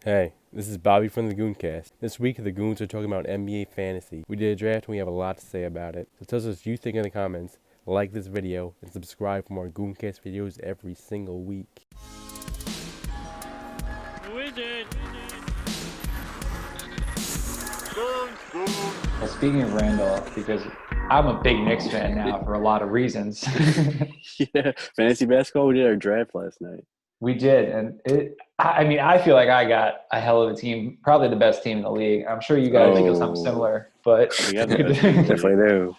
Hey, this is Bobby from the Gooncast. This week, the Goons are talking about NBA fantasy. We did a draft and we have a lot to say about it. So tell us what you think in the comments, like this video, and subscribe for more Gooncast videos every single week. Who is it? Well, speaking of Randall, because I'm a big Knicks fan now for a lot of reasons. Yeah, fantasy basketball. We did our draft last night. We did, and I feel like I got a hell of a team, probably the best team in the league. I'm sure you guys feel something similar, but We got the best team. Definitely do.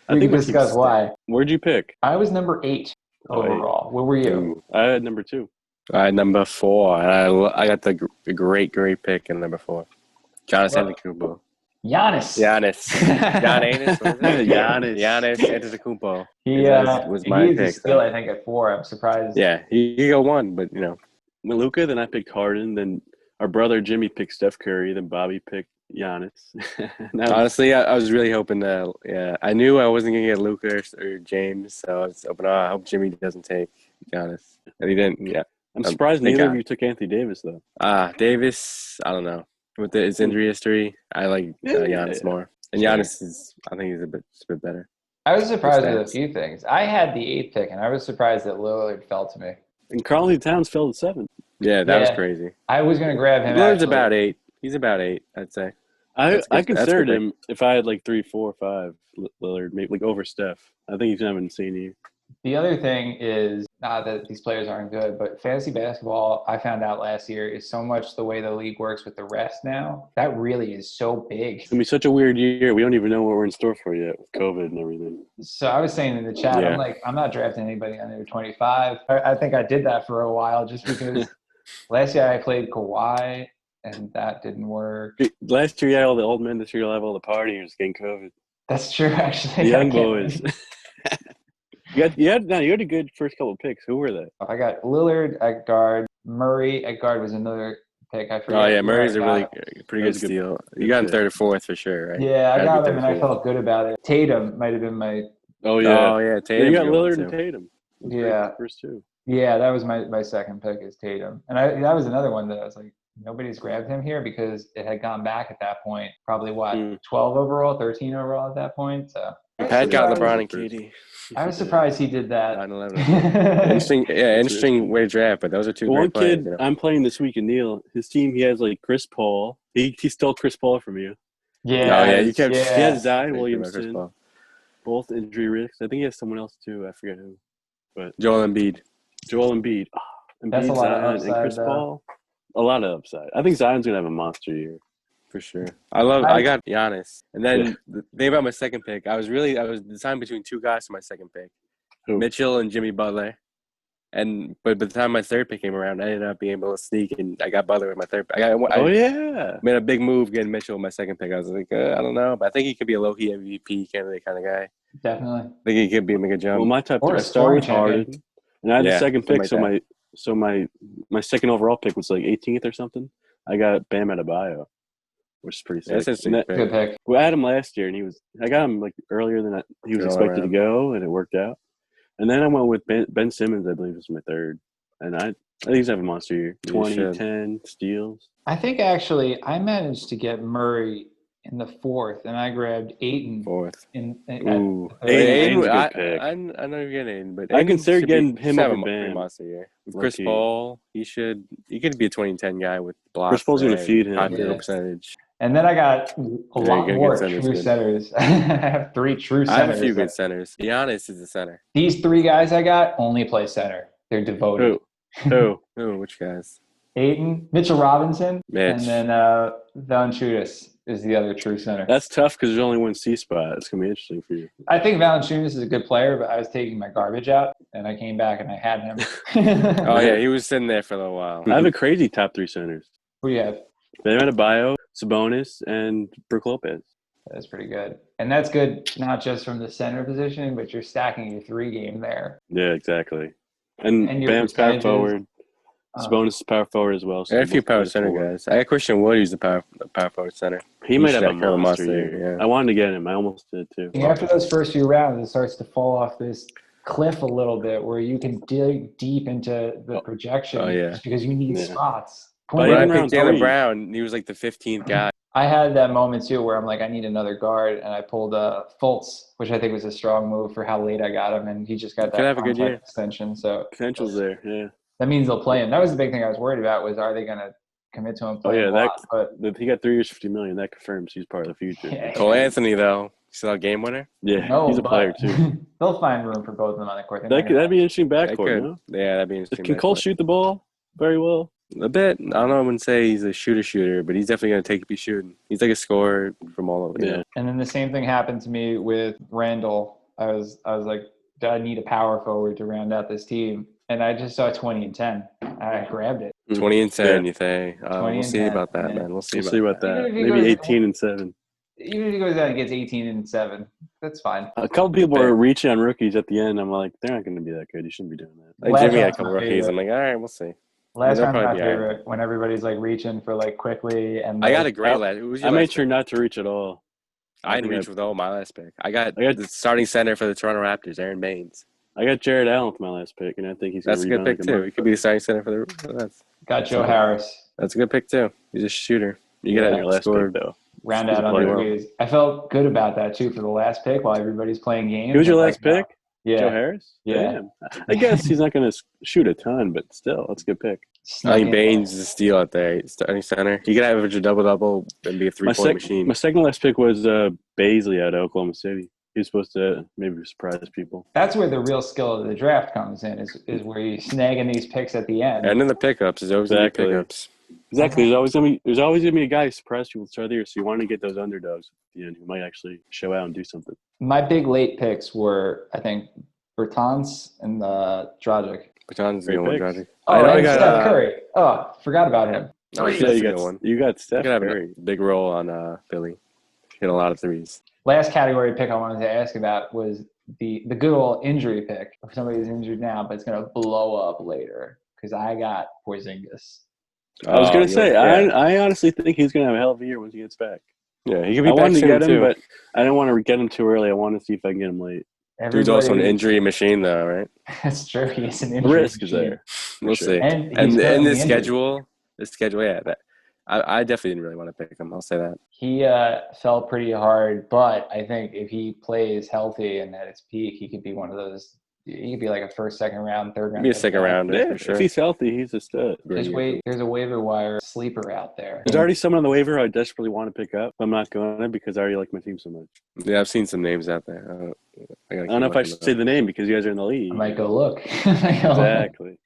we can discuss why. Where'd you pick? I was number 8 overall. What were you? Ooh. I had number 2. I had number 4, and I got the great pick in number 4. Giannis Antetokounmpo. Giannis. Giannis. Giannis. What is it? Giannis Antetokounmpo. He was my he pick. is still, I think, at 4. I'm surprised. Yeah, he got 1, but you know. Luka, then I picked Harden, then our brother Jimmy picked Steph Curry, then Bobby picked Giannis. Honestly, I was really hoping that. Yeah, I knew I wasn't gonna get Luka or James, so I was hoping. I hope Jimmy doesn't take Giannis, and he didn't. Yeah, I'm surprised neither of you took Anthony Davis though. Davis. I don't know with his injury history. I like Giannis more, and Giannis is. I think he's a bit better. I was surprised with a few things. I had the 8th pick, and I was surprised that Lillard fell to me. And Karl Towns fell to 7th. Yeah, that was crazy. I was going to grab him. Lillard's about 8. He's about 8, I'd say. I considered him if I had like 3, 4, 5 Lillard, maybe like over Steph. I think he's going to have an insane year. The other thing is not that these players aren't good, but fantasy basketball, I found out last year, is so much the way the league works with the rest now. That really is so big. It's going to be such a weird year. We don't even know what we're in store for yet with COVID and everything. So I was saying in the chat, I'm not drafting anybody under 25. I think I did that for a while just because last year I played Kawhi, and that didn't work. Last year you had all the old men. This year you'll have all the partiers getting COVID. That's true, actually. The young boys. You had a good first couple of picks. Who were they? I got Lillard at guard. Murray at guard was another pick. I forget. Oh, yeah, Murray's a really pretty good steal. You got him 3rd or 4th for sure, right? Yeah, I got him, and I felt good about it. Tatum might have been my – Oh, yeah. Oh, yeah, Tatum. You got Lillard and Tatum. Yeah. First 2. Yeah, that was my second pick is Tatum. And that was another one that I was like, nobody's grabbed him here because it had gone back at that point. Probably, 12 overall, 13 overall at that point. So Pat got LeBron and KD. I was surprised he did that. 9/11. Interesting way to draft, but those are 2 great players. One kid I'm playing this week, Neil, his team, he has like Chris Paul. He stole Chris Paul from you. Yeah. Oh, yeah. He has Zion Williamson. Both injury risks. I think he has someone else too. I forget who. But Joel Embiid. That's a lot of upside, and Chris Paul. A lot of upside. I think Zion's gonna have a monster year. For sure. I got Giannis. And then the thing about my second pick, I was deciding between 2 guys for my second pick. Who? Mitchell and Jimmy Butler. But by the time my 3rd pick came around, I ended up being able to sneak, and I got Butler with my 3rd pick. I made a big move getting Mitchell with my 2nd pick. I was like, I don't know, but I think he could be a low-key MVP candidate kind of guy. Definitely. I think he could be make a jump. Well, my top 3, I started with Harden, and I had the 2nd pick, so my 2nd overall pick was like 18th or something. I got Bam Adebayo, which is pretty sick. That's a good pick. We had him last year, and I got him like earlier than he was expected to go, and it worked out. And then I went with Ben Simmons, I believe was my 3rd. And I think he's having a monster year. 20, 10 steals. I think actually I managed to get Murray in the 4th, and I grabbed Ayton. 4th. Ayton's a good pick. I know you're getting Ayton, but I consider getting him over a Bam. monster year. With Chris Paul, he could be a 20-10 guy with blocks. Chris Paul's going to feed him. High field percentage. And then I got a lot more true centers. I have 3 true centers. I have a few good centers. Giannis is the center. These 3 guys I got only play center. They're devoted. Who? Which guys? Ayton, Mitchell Robinson, Mitch. And then Valanciunas is the other true center. That's tough because there's only one C spot. It's going to be interesting for you. I think Valanciunas is a good player, but I was taking my garbage out, and I came back and I had him. Oh, yeah, he was sitting there for a little while. I have a crazy top 3 centers. Who do you have? Bam Adebayo, Sabonis, and Brook Lopez. That's pretty good. And that's good not just from the center position, but you're stacking your 3 game there. Yeah, exactly. And Bam's power forward. Sabonis is power forward as well. So I had a few power center guys. I got Christian Wood, who's the power forward center. He might have a monster year. Yeah. I wanted to get him. I almost did too. After those first few rounds, it starts to fall off this cliff a little bit where you can dig deep into the projection just because you need spots. Point When I is, picked Jaylen Brown, he was like the 15th guy. I had that moment too where I'm like, I need another guard, and I pulled Fultz, which I think was a strong move for how late I got him, and he just got that contract extension. So potential's there. Yeah, that means they'll play him. That was the big thing I was worried about, was are they going to commit to him? Oh yeah, but he got 3 years, $50 million. That confirms he's part of the future. Yeah. Cole Anthony though, still a game winner. Yeah, he's a player too. They'll find room for both of them on the court. That'd be an interesting backcourt. No? Yeah, that'd be interesting. Can Cole shoot the ball very well? A bit. I don't know. I wouldn't say he's a shooter, but he's definitely going to be shooting. He's like a scorer from all over. Yeah. And then the same thing happened to me with Randall. I was like, I need a power forward to round out this team. And I just saw 20 and 10. I grabbed it. 20 and 10, you think? We'll see about that, man. We'll see about that. Maybe 18 and 7. Even if he goes out and gets 18 and 7, that's fine. A couple people are reaching on rookies at the end. I'm like, they're not going to be that good. You shouldn't be doing that. Like Jimmy had a couple rookies. I'm like, all right, we'll see. Last round's my favorite, when everybody's like reaching for like quickly. And I got a great last. I made sure not to reach at all. I didn't reach with all my last pick. I got the starting center for the Toronto Raptors, Aaron Baines. I got Jared Allen with my last pick, and I think he's going to That's a good pick too. He could be the starting center for the. Got Joe Harris. That's a good pick too. He's a shooter. You got your last pick though. Round out on the reviews. I felt good about that too for the last pick while everybody's playing games. Who was your last pick? Yeah. Joe Harris? Yeah. Damn. I guess he's not going to shoot a ton, but still, that's a good pick. I think Baines is a steal out there. Starting center. He could average a double-double and be a three-point machine. My second last pick was Baisley out of Oklahoma City. He was supposed to maybe surprise people. That's where the real skill of the draft comes in, is where you're snagging these picks at the end. And in the pickups. There's always going to be pickups. Exactly. There's always gonna be a guy who surprise people at the start of the year, so you want to get those underdogs at the end who might actually show out and do something. My big late picks were, I think, Bertans and Dragic. Bertans is the one, Dragic. Oh, and Steph Curry. Oh, forgot about him. Oh, yeah, you got Steph Curry. Big role on Philly. Hit a lot of threes. Last category pick I wanted to ask about was the good old injury pick. If somebody's injured now, but it's going to blow up later, because I got Porzingis. I was going to say, I honestly think he's going to have a hell of a year once he gets back. Yeah, he could be back. I wanted to get him, too. But I didn't want to get him too early. I want to see if I can get him late. Dude's also an injury machine, though, right? That's true. He's an injury risk is there. We'll see. And this schedule, yeah, I definitely didn't really want to pick him. I'll say that. He fell pretty hard, but I think if he plays healthy and at his peak, he could be one of those. He could be like a first, second round, third round. Be a second round, yeah, for sure. If he's healthy, he's a stud. Just wait. There's a waiver wire sleeper out there. There's already someone on the waiver I desperately want to pick up. I'm not going to because I already like my team so much. Yeah, I've seen some names out there. I don't know if I should say the name because you guys are in the league. I might go look. Exactly.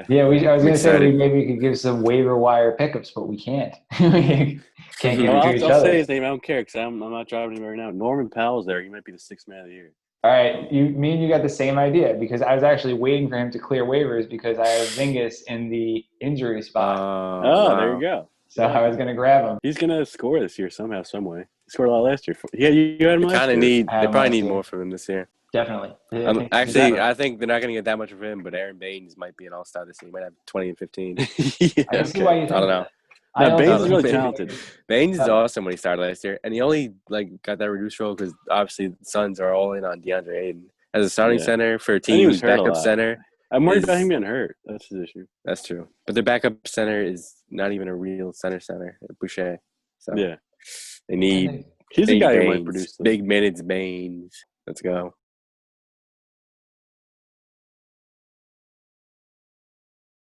Yeah, I was going to say maybe we could give some waiver wire pickups, but we can't. Can't give it to each other. I'll say his name. I don't care because I'm not driving him right now. Norman Powell's there. He might be the 6th man of the year. All right, me and you got the same idea because I was actually waiting for him to clear waivers because I have Zingas in the injury spot. There you go. So I was going to grab him. He's going to score this year somehow, some way. He scored a lot last year. Yeah, you had him last year. They probably need more from him this year. Definitely. I think they're not going to get that much of him, but Aaron Baines might be an all-star this year. He might have 20 and 15. I can see why you think I don't know. No, Baines is really talented. Baines is awesome when he started last year, and he only got that reduced role because obviously the Suns are all in on DeAndre Ayton as a starting center for a team backup center. I'm worried about him getting hurt. That's his issue. That's true, but their backup center is not even a real center, Boucher. So yeah, they need. He's a guy who might produce big minutes. Baines. Let's go.